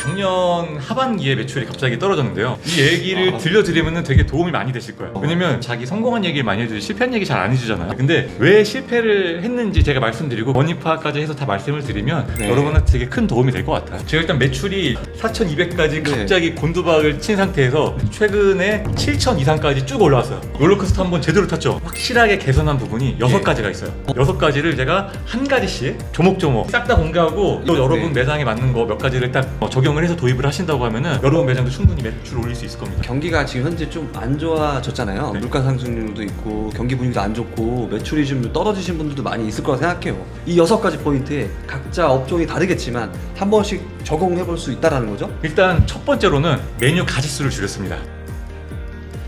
작년 하반기에 매출이 갑자기 떨어졌는데요. 이 얘기를 들려드리면 되게 도움이 많이 되실 거예요. 왜냐면 자기 성공한 얘기를 많이 해주지 실패한 얘기 잘 안 해주잖아요. 근데 왜 실패를 했는지 제가 말씀드리고 원인 파악까지 해서 다 말씀을 드리면 여러분한테 되게 큰 도움이 될 것 같아요. 제가 일단 매출이 4,200까지 갑자기 곤두박을 친 상태에서 최근에 7,000 이상까지 쭉 올라왔어요. 롤러코스터 한번 제대로 탔죠. 확실하게 개선한 부분이 6가지가 있어요. 6가지를 제가 한 가지씩 조목조목 싹 다 공개하고 또 여러분 매장에 맞는 거 몇 가지를 딱 적용을 해서 도입을 하신다고 하면은 여러분 매장도 충분히 매출 올릴 수 있을 겁니다. 경기가 지금 현재 좀 안 좋아졌잖아요. 물가 상승률도 있고 경기 분위기도 안 좋고 매출이 좀 떨어지신 분들도 많이 있을 거라 생각해요. 이 6가지 포인트에 각자 업종이 다르겠지만 한 번씩 적용해 볼 수 있다라는 거죠. 일단 첫 번째로는 메뉴 가짓수를 줄였습니다.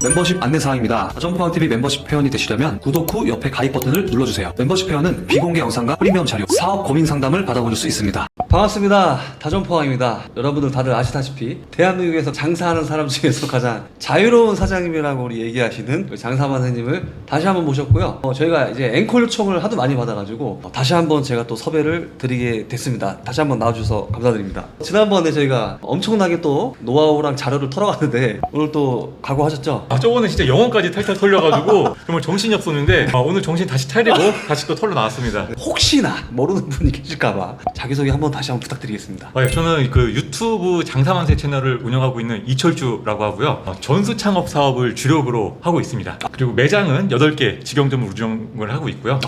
멤버십 안내사항입니다. 다점포항TV 멤버십 회원이 되시려면 구독 후 옆에 가입 버튼을 눌러주세요. 멤버십 회원은 비공개 영상과 프리미엄 자료, 사업 고민 상담을 받아보실 수 있습니다. 반갑습니다. 다점포항입니다. 여러분들 다들 아시다시피 대한민국에서 장사하는 사람 중에서 가장 자유로운 사장님이라고 우리 얘기하시는 장사만 선생님을 다시 한번 모셨고요. 저희가 이제 앵콜 요청을 하도 많이 받아가지고 다시 한번 제가 또 섭외를 드리게 됐습니다. 다시 한번 나와주셔서 감사드립니다. 지난번에 저희가 엄청나게 또 노하우랑 자료를 털어갔는데 오늘 또 각오하셨죠? 저번에 진짜 영어까지 탈탈 털려가지고 정말 정신이 없었는데 오늘 정신 다시 차리고 다시 또 털러 나왔습니다. 혹시나 모르는 분이 계실까봐 자기소개 다시 한번 부탁드리겠습니다. 저는 그 유튜브 장사만세 채널을 운영하고 있는 이철주라고 하고요. 전수 창업 사업을 주력으로 하고 있습니다. 그리고 매장은 8개 직영점을 운영을 하고 있고요.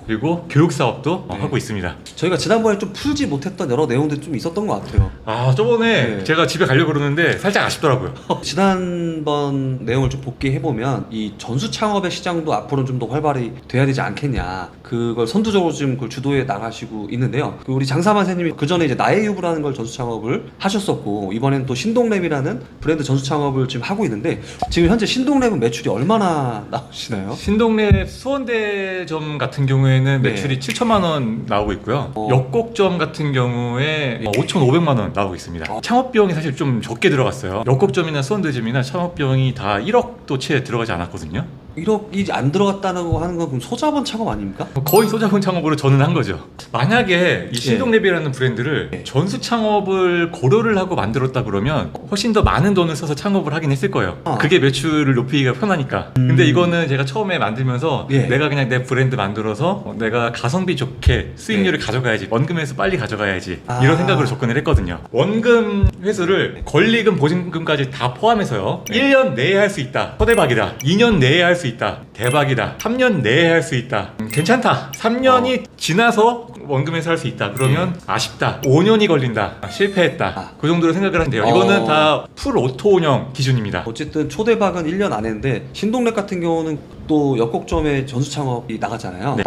그리고 교육 사업도 하고 있습니다. 저희가 지난번에 좀 풀지 못했던 여러 내용들이 좀 있었던 것 같아요. 저번에 제가 집에 가려고 그러는데 살짝 아쉽더라고요. 지난번 내용을 좀 복귀해보면 이 전수 창업의 시장도 앞으로는 좀 더 활발히 돼야 되지 않겠냐, 그걸 선두적으로 지금 그걸 주도해 나가시고 있는데요. 우리 장사만 선생님이 그 전에 이제 나의 유부라는 걸 전수 창업을 하셨었고 이번에는 또 신동랩이라는 브랜드 전수 창업을 지금 하고 있는데 지금 현재 신동랩은 매출이 얼마나 나오시나요? 신동랩 수원대점 같은 경우에는 매출이 7천만 원 나오고 있고요. 역곡점 같은 경우에 5,500만 원 나오고 있습니다. 창업 비용이 사실 좀 적게 들어갔어요. 역곡점이나 수원대점이나 창업 비용이 다 1억도 채 들어가지 않았거든요. 1억이 안 들어갔다고 하는 건 그럼 소자본 창업 아닙니까? 거의 소자본 창업으로 저는 한 거죠. 만약에 이 신동랩이라는 브랜드를 전수 창업을 고려를 하고 만들었다 그러면 훨씬 더 많은 돈을 써서 창업을 하긴 했을 거예요. 그게 매출을 높이기가 편하니까. 근데 이거는 제가 처음에 만들면서 내가 그냥 내 브랜드 만들어서 내가 가성비 좋게 수익률을 가져가야지, 원금에서 빨리 가져가야지, 이런 생각으로 접근을 했거든요. 원금 회수를 권리금, 보증금까지 다 포함해서요, 1년 내에 할 수 있다, 초대박이다. 2년 내에 할 수 있다, 대박이다. 3년 내에 할 수 있다, 괜찮다. 3년이 지나서 원금에서 할 수 있다, 그러면 아쉽다. 5년이 걸린다, 실패했다. 그 정도로 생각을 하는데요. 이거는 다 풀 오토 운영 기준입니다. 어쨌든 초대박은 1년 안 했는데 신동랩 같은 경우는 또 역곡점에 전수 창업이 나갔잖아요.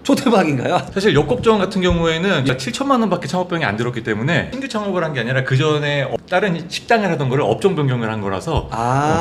초대박인가요? 사실 역곡점 같은 경우에는 7천만 원밖에 창업 비용이 안 들었기 때문에 신규 창업을 한 게 아니라 그 전에 다른 식당을 하던 거를 업종 변경을 한 거라서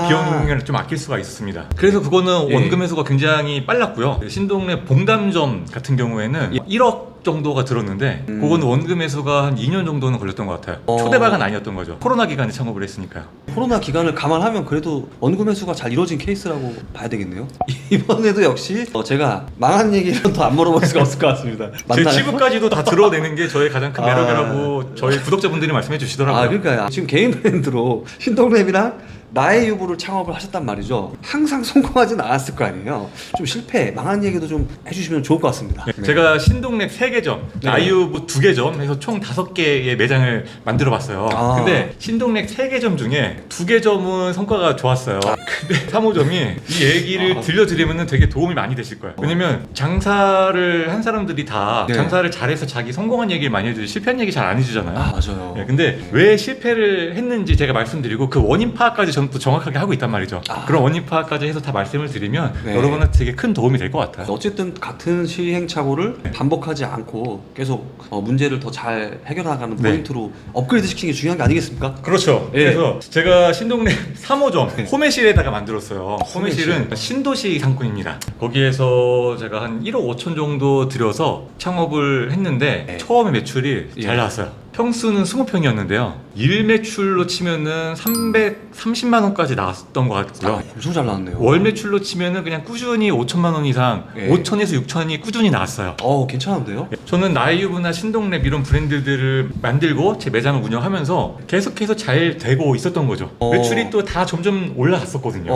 비용을 좀 아낄 수가 있었습니다. 그래서 그거는 원금 회수가 굉장히 빨랐고요. 신동네 봉담점 같은 경우에는 1억 정도가 들었는데 그거는 원금 회수가 한 2년 정도는 걸렸던 것 같아요. 초대박은 아니었던 거죠. 코로나 기간에 창업을 했으니까요. 코로나 기간을 감안하면 그래도 원금 회수가 잘 이루어진 케이스라고 봐야 되겠네요. 이번에도 역시 제가 망한 얘기를 더 안 물어볼 수가 없을 것 같습니다. 제 치부까지도 다 드러내는 게 저의 가장 큰 매력이라고 저희 구독자분들이 말씀해 주시더라고요. 그러니까 지금 개인 브랜드로 신동랩이랑 나의 유부를 창업을 하셨단 말이죠. 항상 성공하진 않았을 거 아니에요. 좀 실패, 망한 얘기도 좀 해주시면 좋을 것 같습니다. 제가 신동랩 3개점, 나이유부 2개점 해서 총 5개의 매장을 만들어 봤어요. 근데 신동랩 3개점 중에 2개점은 성과가 좋았어요. 근데 3호점이 이 얘기를 들려드리면 되게 도움이 많이 되실 거예요. 왜냐면 장사를 한 사람들이 다 장사를 잘해서 자기 성공한 얘기를 많이 해주지 실패한 얘기 잘 안 해주잖아요. 맞아요. 근데 왜 실패를 했는지 제가 말씀드리고 그 원인 파악까지 저는 또 정확하게 하고 있단 말이죠. 그런 원인 파악까지 해서 다 말씀을 드리면 여러분한테 되게 큰 도움이 될 것 같아요. 어쨌든 같은 시행착오를 반복하지 않고 계속 문제를 더 잘 해결하는 포인트로 업그레이드 시키는 게 중요한 게 아니겠습니까? 그렇죠. 그래서 제가 신동네 3호점 호매실에다가 만들었어요. 호매실은 신도시 상권입니다. 거기에서 제가 한 1억 5천 정도 들여서 창업을 했는데 처음에 매출이 잘 나왔어요. 평수는 20평이었는데요. 일 매출로 치면은 330만 원까지 나왔던 것 같고요. 엄청 잘 나왔네요. 월 매출로 치면은 그냥 꾸준히 5천만 원 이상, 예. 5천에서 6천이 꾸준히 나왔어요. 괜찮은데요? 저는 나이유브나 신동랩 이런 브랜드들을 만들고 제 매장을 운영하면서 계속해서 잘 되고 있었던 거죠. 매출이 또 다 점점 올라갔었거든요.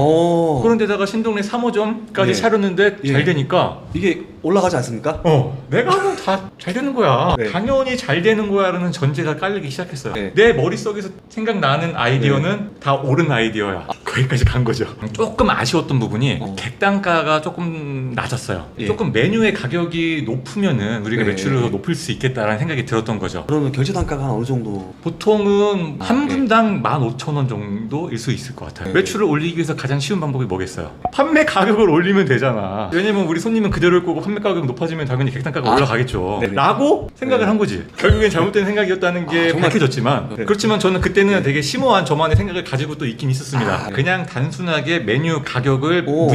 그런데다가 신동랩 3호점까지 예. 차렸는데 잘 예. 되니까 이게 올라가지 않습니까? 내가 하면 다 잘 되는 거야. 네. 당연히 잘 되는 거야라는 전제가 깔리기 시작했어요. 네. 내 머릿속에서 생각나는 아이디어는 다 옳은 아이디어야. 거기까지 간 거죠. 조금 아쉬웠던 부분이 객단가가 조금 낮았어요. 예. 조금 메뉴의 가격이 높으면은 우리가 네. 매출을 더 높일 수 있겠다라는 생각이 들었던 거죠. 그러면 결제 단가가 한 어느 정도? 보통은 한 네. 분당 15,000원 정도일 수 있을 것 같아요. 네. 매출을 올리기 위해서 가장 쉬운 방법이 뭐겠어요? 판매 가격을 올리면 되잖아. 왜냐면 우리 손님은 그대로일 거고 판매 가격이 높아지면 당연히 객단가가 올라가겠죠. 네네. 라고 생각을 네. 한 거지. 결국엔 잘못된 생각이었다는 게 정말. 밝혀졌지만 네. 그렇지만 저는 그때는 되게 심오한 저만의 생각을 가지고 또 있긴 있었습니다. 네. 그냥 단순하게 메뉴 가격을 오.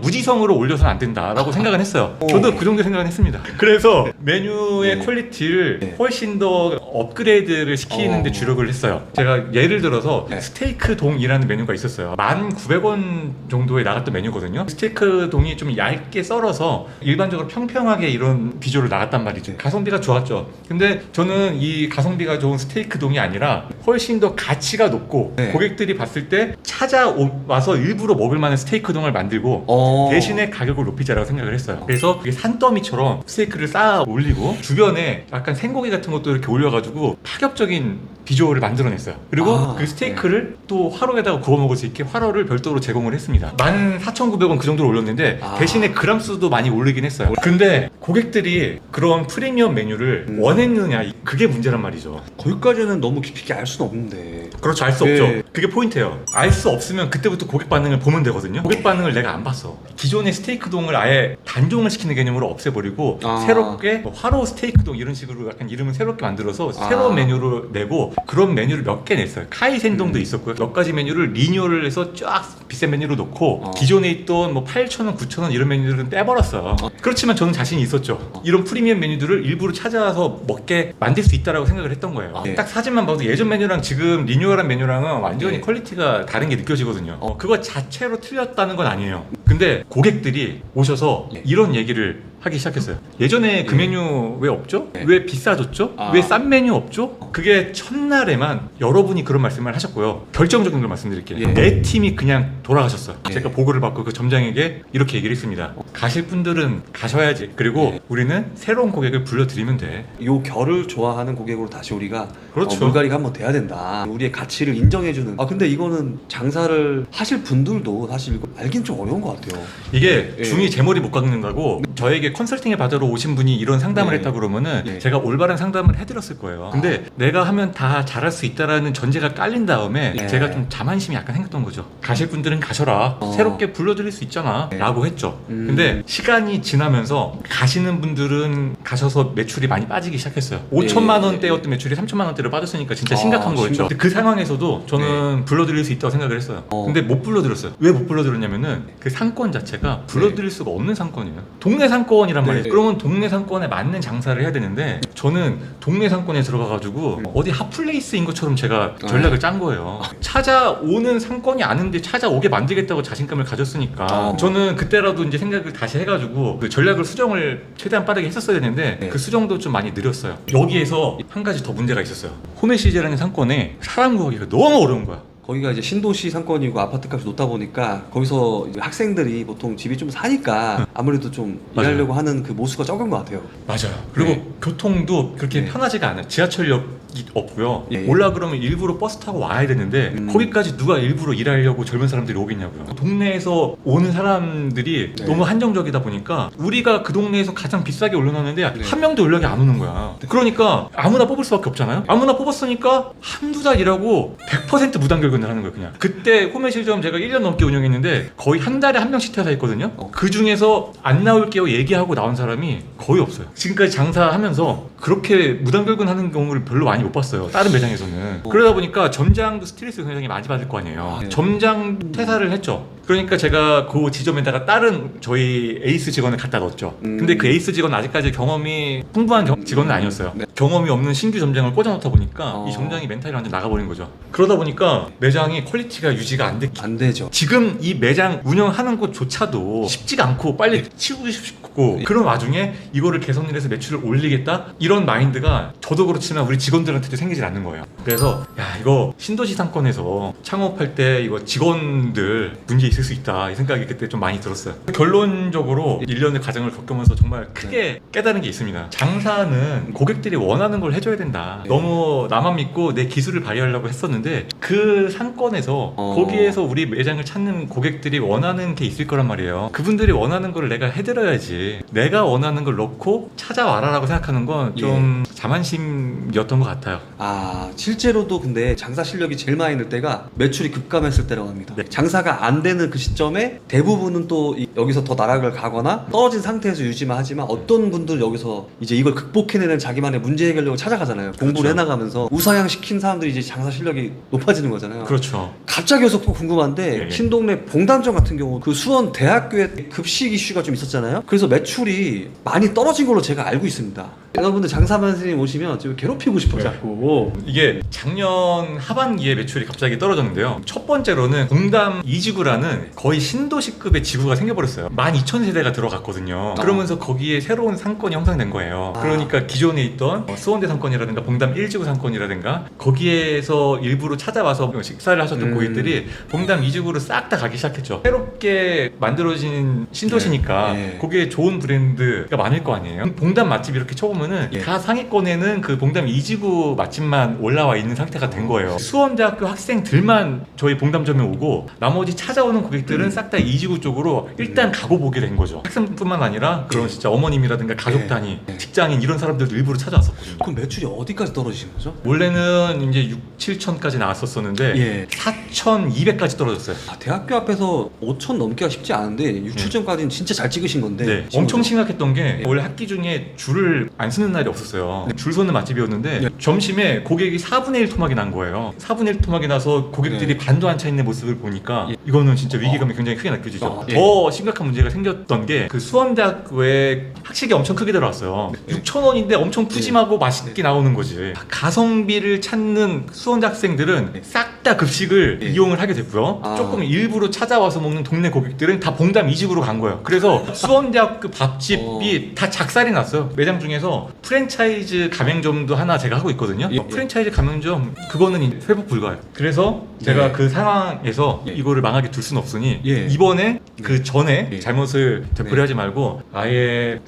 무지성으로 올려서는 안 된다라고 생각은 했어요. 오. 저도 그 정도 생각은 했습니다. 그래서 메뉴의 네. 퀄리티를 네. 훨씬 더 업그레이드를 시키는 데 주력을 했어요. 제가 예를 들어서 네. 스테이크 동이라는 메뉴가 있었어요. 1,900원 정도에 나갔던 메뉴거든요. 스테이크 동이 좀 얇게 썰어서 일반적으로 평평하게 이런 비주얼을 나갔단 말이죠. 네. 가성비가 좋았죠. 근데 저는 이 가성비가 좋은 스테이크 동이 아니라 훨씬 더 가치가 높고 네. 고객들이 봤을 때 찾아와서 일부러 먹을 만한 스테이크 동을 만들고 대신에 가격을 높이자라고 생각을 했어요. 그래서 이게 산더미처럼 스테이크를 쌓아 올리고 주변에 약간 생고기 같은 것도 이렇게 올려가지고 파격적인 비주얼을 만들어냈어요. 그리고 그 스테이크를 또 화로에다가 구워 먹을 수 있게 화로를 별도로 제공을 했습니다. 14,900원 그 정도로 올렸는데 대신에 그람 수도 많이 올리긴 했어요. 근데 고객들이 그런 프리미엄 메뉴를 원했느냐 그게 문제란 말이죠. 거기까지는 너무 깊이 있게 알 수는 없는데. 그렇죠. 알 수 네. 없죠. 그게 포인트예요. 알 수 없으면 그때부터 고객 반응을 보면 되거든요. 고객 반응을 내가 안 봤어. 기존의 스테이크 동을 아예 단종을 시키는 개념으로 없애버리고 새롭게 뭐 화로 스테이크 동 이런 식으로 약간 이름을 새롭게 만들어서 새로운 메뉴를 내고 그런 메뉴를 몇 개 냈어요. 카이센동도 있었고요. 몇 가지 메뉴를 리뉴얼을 해서 쫙 비싼 메뉴로 놓고 기존에 있던 뭐 8,000원, 9,000원 이런 메뉴들은 빼버렸어요. 그렇지만 저는 자신이 있었죠. 이런 프리미엄 메뉴들을 일부러 찾아와서 먹게 만들 수 있다라고 생각을 했던 거예요. 딱 사진만 봐도 예전 메뉴랑 지금 리뉴얼한 메뉴랑은 완전히 퀄리티가 다른 게 느껴지거든요. 그거 자체로 틀렸다는 건 아니에요. 근데 고객들이 오셔서 이런 얘기를 하기 시작했어요. 예전에 그 메뉴 왜 없죠? 왜 비싸졌죠? 왜 싼 메뉴 없죠? 그게 첫날에만 여러분이 그런 말씀을 하셨고요. 결정적인 걸 말씀드릴게요. 내 팀이 그냥 돌아가셨어요. 제가 보고를 받고 그 점장에게 이렇게 얘기를 했습니다. 가실 분들은 가셔야지. 그리고 우리는 새로운 고객을 불러드리면 돼. 요 결을 좋아하는 고객으로 다시 우리가 그렇죠. 물갈이가 한번 돼야 된다. 우리의 가치를 인정해주는. 근데 이거는 장사를 하실 분들도 사실 이거 알긴 좀 어려운 것 같아요. 이게 예. 중이 제 머리 못 깎는다고 저에게 컨설팅을 받으러 오신 분이 이런 상담을 예. 했다 그러면은 예. 제가 올바른 상담을 해드렸을 거예요. 근데 내가 하면 다 잘할 수 있다라는 전제가 깔린 다음에 예. 제가 좀 자만심이 약간 생겼던 거죠. 가실 분들은 가셔라. 새롭게 불러드릴 수 있잖아. 예. 라고 했죠. 근데 시간이 지나면서 가시는 분들은 가셔서 매출이 많이 빠지기 시작했어요. 5천만 원대였던 매출이 3천만 원대로 빠졌으니까 진짜 심각한 거였죠. 근데 그 상황에서도 저는 불러드릴 수 있다고 생각을 했어요. 근데 못 불러드렸어요. 왜 못 불러드렸냐면은 그 상권 자체가 불러드릴 수가 없는 상권이에요. 동네 상권이란 말이에요. 그러면 동네 상권에 맞는 장사를 해야 되는데 저는 동네 상권에 들어가가지고 어디 핫플레이스인 것처럼 제가 전략을 짠 거예요. 찾아오는 상권이 아닌데 찾아오게 만들겠다고 자신감을 가졌으니까 저는 그때라도 이제 생각을 다시 해가지고 그 전략을 수정을 최대한 빠르게 했었어야 되는데 그 수정도 좀 많이 느렸어요. 여기에서 한 가지 더 문제가 있었어요. 호메시제라는 상권에 사람 구하기가 너무 어려운 거야. 거기가 이제 신도시 상권이고 아파트값이 높다 보니까 거기서 이제 학생들이 보통 집이 좀 사니까 아무래도 좀 맞아요. 일하려고 하는 그 모수가 적은 것 같아요. 맞아요. 그리고 네. 교통도 그렇게 네. 편하지가 않아요. 지하철역이 없고요. 예. 올라 그러면 일부러 버스 타고 와야 되는데 거기까지 누가 일부러 일하려고 젊은 사람들이 오겠냐고요. 동네에서 오는 사람들이 네. 너무 한정적이다 보니까 우리가 그 동네에서 가장 비싸게 올려놨는데 네. 한 명도 연락이 안 오는 거야. 그러니까 아무나 뽑을 수밖에 없잖아요. 아무나 뽑았으니까 한두 달 일하고 100% 무단결근을 하는 거예요. 그냥 그때 호메실점 제가 1년 넘게 운영했는데 거의 한 달에 한 명씩 퇴사했거든요. 그 중에서 안 나올게요 얘기하고 나온 사람이 거의 없어요. 지금까지 장사하면서 그렇게 무단결근하는 경우를 별로 많이 못 봤어요. 다른 매장에서는. 그러다 보니까 점장도 스트레스 굉장히 많이 받을 거 아니에요. 네. 점장 퇴사를 했죠. 그러니까 제가 그 지점에다가 다른 저희 에이스 직원을 갖다 넣었죠. 근데 그 에이스 직원은 아직까지 경험이 풍부한 직원은 아니었어요. 네. 경험이 없는 신규 점장을 꽂아놓다 보니까 이 점장이 멘탈이 완전 나가버린 거죠. 그러다 보니까 매장이 퀄리티가 유지가 안 되죠. 지금 이 매장 운영하는 곳조차도 쉽지가 않고 빨리 치우고 싶고 그런 와중에 이거를 개선을 해서 매출을 올리겠다 이런 마인드가 저도 그렇지만 우리 직원들한테도 생기질 않는 거예요. 그래서 야 이거 신도시 상권에서 창업할 때 이거 직원들 문제 있을 수 있다 이 생각이 그때 좀 많이 들었어요. 결론적으로 1년의 과정을 겪으면서 정말 크게 깨달은 게 있습니다. 장사는 고객들이 원하는 걸 해줘야 된다. 너무 나만 믿고 내 기술을 발휘하려고 했었는데 그 상권에서 거기에서 우리 매장을 찾는 고객들이 원하는 게 있을 거란 말이에요. 그분들이 원하는 걸 내가 해드려야지. 내가 원하는 걸 넣고 찾아와라라고 생각하는 건 좀 자만심이었던 것 같아요. 아, 실제로도 근데 장사 실력이 제일 많이 늘 때가 매출이 급감했을 때라고 합니다. 네. 장사가 안 되는 그 시점에 대부분은 또 여기서 더 나락을 가거나 떨어진 상태에서 유지만 하지만 어떤 분들 여기서 이제 이걸 극복해내는 자기만의 문제 해결력을 찾아가잖아요. 공부를 그렇죠. 해나가면서 우상향 시킨 사람들이 이제 장사 실력이 높아지는 거잖아요. 그렇죠. 갑자기 여기서 또 궁금한데 네. 신동네 봉담점 같은 경우 그 수원 대학교에 급식 이슈가 좀 있었잖아요. 그래서 매출이 많이 떨어진 걸로 제가 알고 있습니다. 여러분들 장사만 선생님 오시면 좀 괴롭히고 싶어 자꾸. 이게 작년 하반기에 매출이 갑자기 떨어졌는데요. 첫 번째로는 봉담 2지구라는 거의 신도시급의 지구가 생겨버렸어요. 12,000세대가 들어갔거든요. 그러면서 거기에 새로운 상권이 형성된 거예요. 그러니까 기존에 있던 수원대 상권이라든가 봉담 1지구 상권이라든가 거기에서 일부러 찾아와서 식사를 하셨던 고객들이 봉담 2지구로 싹 다 가기 시작했죠. 새롭게 만들어진 신도시니까 네. 거기에 좋은 브랜드가 많을 거 아니에요. 봉담 맛집 이렇게 쳐보면은 다 상위권에는 그 봉담 2지구 맛집만 올라와 있는 상태가 된 거예요. 수원대학교 학생들만 저희 봉담점에 오고 나머지 찾아오는 고객들은 싹 다 2지구 쪽으로 일단 가고 보게 된 거죠. 학생뿐만 아니라 그런 진짜 어머님이라든가 가족 단위, 직장인 이런 사람들도 일부러 찾아왔었거든요. 그럼 매출이 어디까지 떨어지신 거죠? 원래는 이제 6, 7천까지 나왔었는데 4,200까지 떨어졌어요. 아, 대학교 앞에서 5천 넘기가 쉽지 않은데 6, 7천까지는 진짜 잘 찍으신 건데. 네, 엄청 심각했던 게 원래 학기 중에 줄을 안 서는 날이 없었어요. 줄 서는 맛집이었는데 점심에 고객이 4분의 1 토막이 난 거예요. 4분의 1 토막이 나서 고객들이 반도 안 차 있는 모습을 보니까 이거는 진짜 위기감이 굉장히 크게 느껴지죠. 더 심각한 문제가 생겼던 게 그 수원대학교에 학식이 엄청 크게 들어왔어요. 6,000원인데 엄청 푸짐하고 맛있게 나오는 거지. 가성비를 찾는 수원대 학생들은 싹 다 급식을 이용을 하게 됐고요. 조금 일부러 찾아와서 먹는 동네 고객들은 다 봉담 2집으로 간 거예요. 그래서 수원대학교 밥집이 다 작살이 났어요. 매장 중에서 프랜차이즈 가맹점도 하나 제가 하고 있거든요. 프랜차이즈 가맹점 그거는 회복 불가예요. 그래서 제가 그 상황에서 이거를 망하게 둘 수는 없으니 이번에 그 전에 잘못을 되풀이하지 말고 아예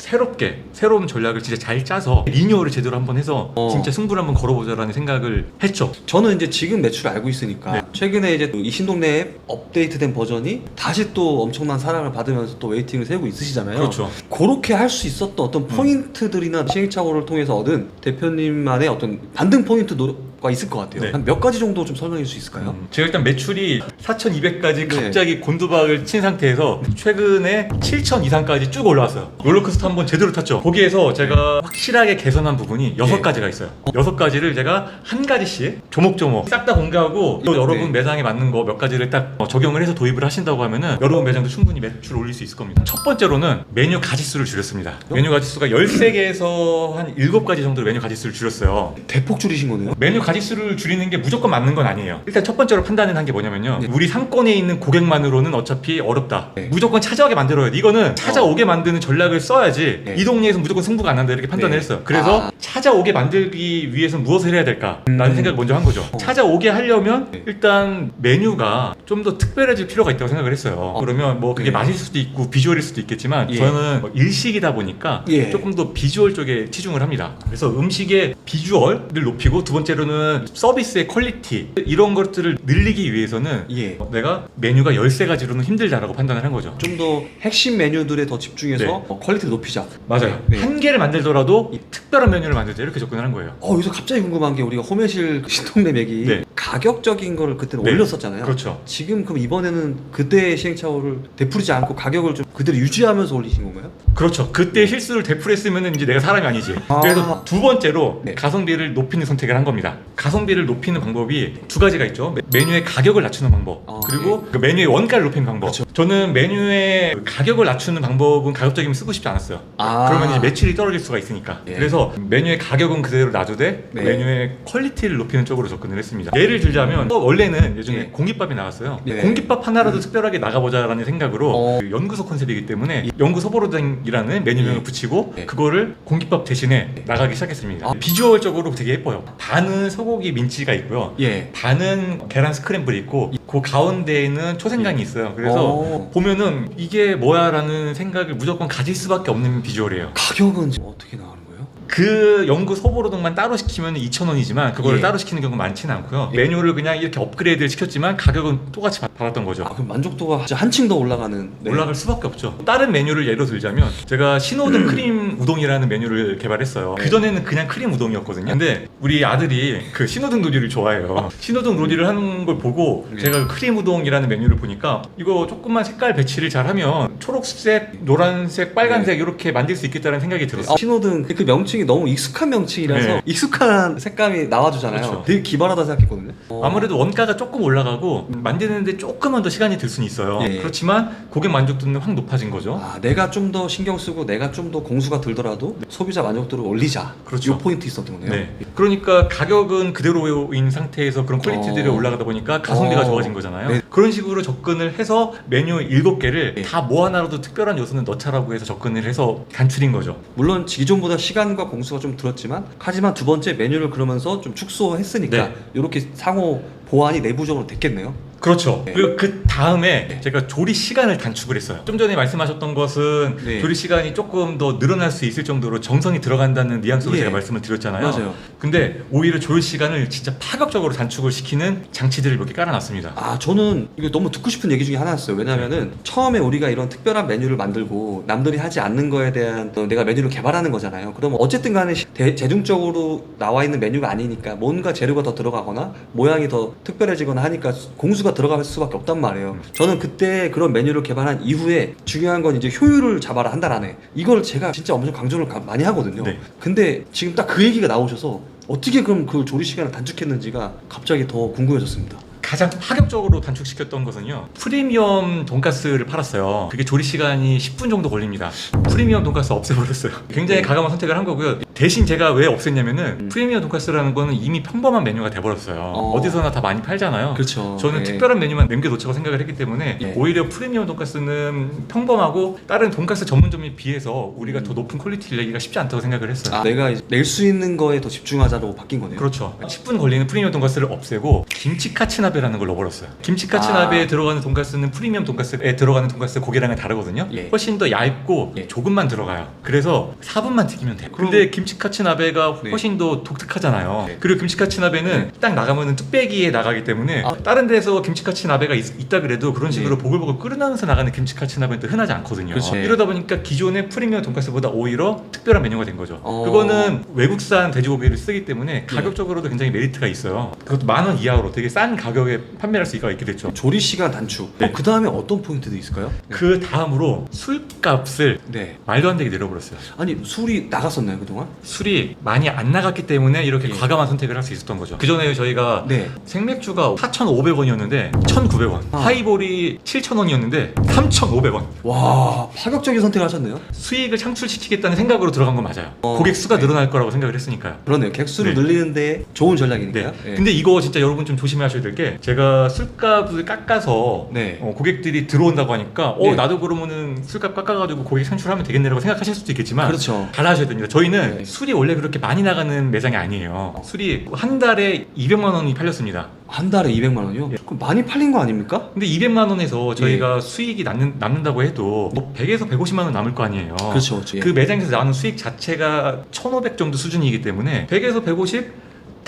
새로운 전략을 진짜 잘 짜서 리뉴얼을 제대로 한번 해서 진짜 승부를 한번 걸어보자라는 생각을 했죠. 저는 이제 지금 매출을 알고 있으니까 최근에 이제 이 신동네 앱 업데이트된 버전이 다시 또 엄청난 사랑을 받으면서 또 웨이팅을 세우고 있으시잖아요. 그렇죠. 그렇게 할 수 있었던 어떤 포인트들이나 시행착오를 통해서 얻은 대표님만의 어떤 반등 포인트가 있을 것 같아요. 한 몇 가지 정도 좀 설명해 줄 수 있을까요? 제가 일단 매출이 4,200까지 갑자기 곤두박을 친 상태에서 최근에 7,000 이상까지 쭉 올라왔어요. 롤러코스터 한번 제대로 탔죠. 거기에서 제가 확실하게 개선한 부분이 6가지가 있어요. 6가지를 제가 한 가지씩 조목조목 싹 다 공개하고 또 여러분 매장에 맞는 거 몇 가지를 딱 적용을 해서 도입을 하신다고 하면은 여러분 매장도 충분히 매출 올릴 수 있을 겁니다. 첫 번째로는 메뉴 가짓수를 줄였습니다. 메뉴 가짓수가 13개에서 한 7가지 정도로 메뉴 가짓수를 줄였어요. 대폭 줄이신 거네요. 메뉴 가짓수를 줄이는 게 무조건 맞는 건 아니에요. 일단 첫 번째로 판단한 게 뭐냐면요. 우리 상권에 있는 고객만으로는 어차피 어렵다. 무조건 찾아오게 만들어야 돼. 이거는 찾아오게 만드는 전략을 써야지 이 동네에서 무조건 승부가 안 난다 이렇게 판단을 했어요. 그래서 찾아오게 만들기 위해서 무엇을 해야 될까? 라는 생각을 먼저 한 거죠. 찾아오게 하려면 일단 메뉴가 좀 더 특별해질 필요가 있다고 생각을 했어요. 그러면 뭐 그게 맛일 수도 있고 비주얼일 수도 있겠지만 저는 뭐 일식이다 보니까 조금 더 비주얼 쪽에 치중을 합니다. 그래서 음식의 비주얼을 높이고 두 번째로는 서비스의 퀄리티 이런 것들을 늘리기 위해서는 내가 메뉴가 13가지로는 힘들다라고 판단을 한 거죠. 좀 더 핵심 메뉴들에 더 집중해서 퀄리티를 높이자. 맞아요. 한 개를 만들더라도 특별한 메뉴를 만들자 이렇게 접근을 한 거예요. 여기서 갑자기 궁금한 게 우리가 호매실 신동네 맥이 가격적인 거를 그때는 네. 올렸었잖아요. 그렇죠. 지금 그럼 이번에는 그때의 시행착오를 되풀이지 않고 가격을 좀 그대로 유지하면서 올리신 건가요? 그렇죠. 그때 실수를 되풀이했으면 이제 내가 사람이 아니지. 아. 그래서 두 번째로 네. 가성비를 높이는 선택을 한 겁니다. 가성비를 높이는 방법이 두 가지가 있죠. 메뉴의 가격을 낮추는 방법, 그리고 그 메뉴의 원가를 높이는 방법. 그렇죠. 저는 메뉴의 가격을 낮추는 방법은 가급적이면 쓰고 싶지 않았어요. 그러면 이제 매출이 떨어질 수가 있으니까. 예. 그래서 메뉴의 가격은 그대로 놔두되 네. 메뉴의 퀄리티를 높이는 쪽으로 접근을 했습니다. 예를 들자면 원래는 예전에 예. 공깃밥이 나갔어요. 예. 공깃밥 하나라도 특별하게 나가보자라는 생각으로 그 연구소 컨셉이기 때문에 연구 소보로등이라는 메뉴명을 예. 붙이고 예. 그거를 공깃밥 대신에 나가기 시작했습니다. 아. 비주얼적으로 되게 예뻐요. 반은 소고기 민치가 있고요. 예. 반은 계란 스크램블이 있고 그 가운데에는 초생강이 있어요. 그래서 보면은 이게 뭐야라는 생각을 무조건 가질 수밖에 없는 비주얼이에요. 가격은 지금 어떻게 나가는 거예요? 그 연구 소보로등만 따로 시키면 2,000원이지만 그거를 예. 따로 시키는 경우가 많지는 않고요. 메뉴를 그냥 이렇게 업그레이드를 시켰지만 가격은 똑같이 받았던 거죠. 그럼 만족도가 진짜 한층 더 올라가는. 네. 올라갈 수밖에 없죠. 다른 메뉴를 예로 들자면 제가 신호등 크림 우동이라는 메뉴를 개발했어요. 네. 그전에는 그냥 크림 우동이었거든요. 근데 우리 아들이 그 신호등 요리를 좋아해요. 신호등 요리를 하는 걸 보고 네. 제가 그 크림 우동이라는 메뉴를 보니까 이거 조금만 색깔 배치를 잘하면 초록색, 노란색, 빨간색 이렇게 만들 수 있겠다는 생각이 들었어요. 신호등 그 명칭이 너무 익숙한 명칭이라서 네. 익숙한 색감이 나와주잖아요. 그렇죠. 되게 기발하다 생각했거든요. 아무래도 원가가 조금 올라가고 만드는데 조금만 더 시간이 들 수는 있어요. 예. 그렇지만 고객 만족도는 확 높아진 거죠. 내가 좀 더 신경 쓰고 내가 좀 더 공수가 들더라도 소비자 만족도를 올리자. 그렇죠. 이 포인트 있었던 거네요. 네. 그러니까 가격은 그대로인 상태에서 그런 퀄리티들이 올라가다 보니까 가성비가 좋아진 거잖아요. 네. 그런 식으로 접근을 해서 메뉴 7개를 네. 다 뭐 하나라도 특별한 요소는 넣자라고 해서 접근을 해서 단출인 거죠. 물론 기존보다 시간과 공수가 좀 들었지만 하지만 두 번째 메뉴를 그러면서 좀 축소했으니까 네. 이렇게 상호 보완이 내부적으로 됐겠네요. 그렇죠. 네. 그리고 그 다음에 네. 제가 조리 시간을 단축을 했어요. 좀 전에 말씀하셨던 것은 네. 조리 시간이 조금 더 늘어날 수 있을 정도로 정성이 들어간다는 뉘앙스로 예. 제가 말씀을 드렸잖아요. 맞아요. 근데 오히려 조리 시간을 진짜 파격적으로 단축을 시키는 장치들을 몇 개 깔아놨습니다. 저는 이거 너무 듣고 싶은 얘기 중에 하나였어요. 왜냐면은 처음에 우리가 이런 특별한 메뉴를 만들고 남들이 하지 않는 거에 대한 내가 메뉴를 개발하는 거잖아요. 그럼 어쨌든 간에 대중적으로 나와 있는 메뉴가 아니니까 뭔가 재료가 더 들어가거나 모양이 더 특별해지거나 하니까 공수가 들어갈 수밖에 없단 말이에요. 저는 그때 그런 메뉴를 개발한 이후에 중요한 건 이제 효율을 잡아라 한 달 안에. 이걸 제가 진짜 엄청 강조를 많이 하거든요. 네. 근데 지금 딱 그 얘기가 나오셔서 어떻게 그럼 그 조리 시간을 단축했는지가 갑자기 더 궁금해졌습니다. 가장 파격적으로 단축시켰던 것은요, 프리미엄 돈가스를 팔았어요. 그게 조리 시간이 10분 정도 걸립니다. 프리미엄 돈가스 없애버렸어요. 굉장히 가감한 선택을 한 거고요. 대신 제가 왜 없앴냐면은 프리미엄 돈가스라는 거는 이미 평범한 메뉴가 돼버렸어요. 어디서나 다 많이 팔잖아요. 그렇죠. 저는 네. 특별한 메뉴만 남겨놓자고 생각을 했기 때문에 네. 오히려 프리미엄 돈가스는 평범하고 다른 돈가스 전문점에 비해서 우리가 더 높은 퀄리티를 내기가 쉽지 않다고 생각을 했어요. 내가 낼 수 있는 거에 더 집중하자로 바뀐 거네요. 그렇죠. 10분 걸리는 프리미엄 돈가스를 없애고 김치카츠나베라는 걸 넣어버렸어요. 김치카츠나베에 들어가는 돈가스는 프리미엄 돈가스에 들어가는 돈가스 고기랑은 다르거든요. 예. 훨씬 더 얇고 예. 조금만 들어가요. 그래서 4분만 튀기면 돼요. 근데 김치카츠나베가 네. 훨씬 더 독특하잖아요. 네. 그리고 김치카츠나베는 딱 나가면은 뚝배기에 나가기 때문에 다른 데서 김치카츠나베가 있다 그래도 그런 식으로 네. 보글보글 끓으면서 나가는 김치카츠나베는 또 흔하지 않거든요. 그렇죠. 이러다 보니까 기존의 프리미엄 돈가스보다 오히려 특별한 메뉴가 된 거죠. 어. 그거는 외국산 돼지고기를 쓰기 때문에 가격적으로도 굉장히 메리트가 있어요. 그것도 10,000원 이하로 되게 싼 가격에 판매할 수가 있게 됐죠. 조리 시간 단축. 네. 그 다음에 어떤 포인트도 있을까요? 그 다음으로 술값을 네. 말도 안 되게 내려버렸어요. 아니 술이 나갔었나요 그동안? 술이 많이 안 나갔기 때문에 이렇게 예. 과감한 선택을 할 수 있었던 거죠. 그 전에 저희가 네. 생맥주가 4,500원이었는데 1,900원, 하이볼이 7,000원이었는데 3,500원. 와 파격적인 선택을 하셨네요. 수익을 창출시키겠다는 생각으로 들어간 건 맞아요. 고객 수가 네. 늘어날 거라고 생각을 했으니까요. 그러네요. 객수를 네. 늘리는데 좋은 네. 전략이니까요. 근데 이거 진짜 여러분 좀 조심하셔야 될 게 제가 술값을 깎아서 네. 고객들이 들어온다고 하니까 네. 나도 그러면은 술값 깎아가지고 고객 창출하면 되겠네라고 생각하실 수도 있겠지만 그렇죠. 달라셔야 됩니다. 저희는 네. 술이 원래 그렇게 많이 나가는 매장이 아니에요. 술이 한 달에 200만 원이 팔렸습니다. 한 달에 200만 원이요? 예. 그럼 많이 팔린 거 아닙니까? 근데 200만 원에서 저희가 수익이 남는다고 해도 뭐 100에서 150만 원 남을 거 아니에요. 그렇죠. 그 매장에서 나오는 수익 자체가 1,500 정도 수준이기 때문에 100에서 150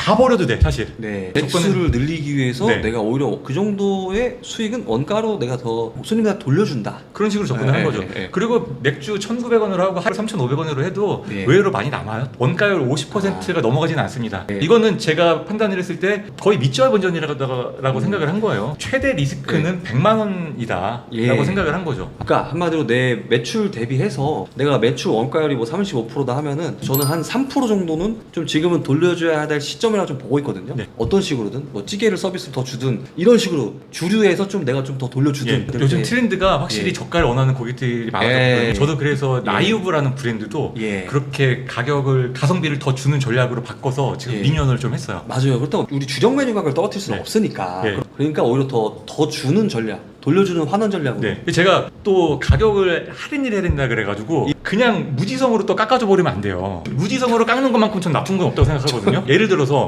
다 버려도 돼 사실. 네. 조건은- 매출을 늘리기 위해서 네. 내가 오히려 그 손님의 수익은 원가로 내가 더 손님한테 돌려준다. 그런 식으로 접근을 네, 한 거죠. 네, 네. 그리고 맥주 1,900원으로 하고 하루 3,500원으로 해도 네. 의외로 많이 남아요. 원가율 50%가 넘어가지는 않습니다. 네. 이거는 제가 판단을 했을 때 거의 밑조합 원전이라고 생각을 한 거예요. 최대 리스크는 100만 원이다 예. 라고 생각을 한 거죠. 그러니까 한마디로 내 매출 대비해서 내가 매출 원가율이 뭐 35%다 하면은 저는 한 3% 정도는 좀 지금은 돌려줘야 될 시점이라고 좀 보고 있거든요. 네. 어떤 식으로든 뭐 찌개를 서비스를 더 주든 이런 식으로 주류에서 좀 내가 좀 더 돌려주든 예, 이렇게. 요즘 트렌드가 확실히 예. 저가를 원하는 고객들이 많아졌거든요. 예. 저도 그래서 예. 나이우브라는 브랜드도 예. 그렇게 가격을 가성비를 더 주는 전략으로 바꿔서 지금 예. 민연을 좀 했어요. 맞아요. 그렇다고 우리 주력 메뉴 가격을 떨어뜨릴 수는 네. 없으니까. 네. 그러니까 오히려 더 주는 전략, 돌려주는 환원 전략으로. 네. 제가 또 가격을 할인을 해야 된다 그래가지고 그냥 무지성으로 또 깎아줘 버리면 안 돼요. 무지성으로 깎는 것만큼 전 나쁜 건 없다고 생각하거든요. 예를 들어서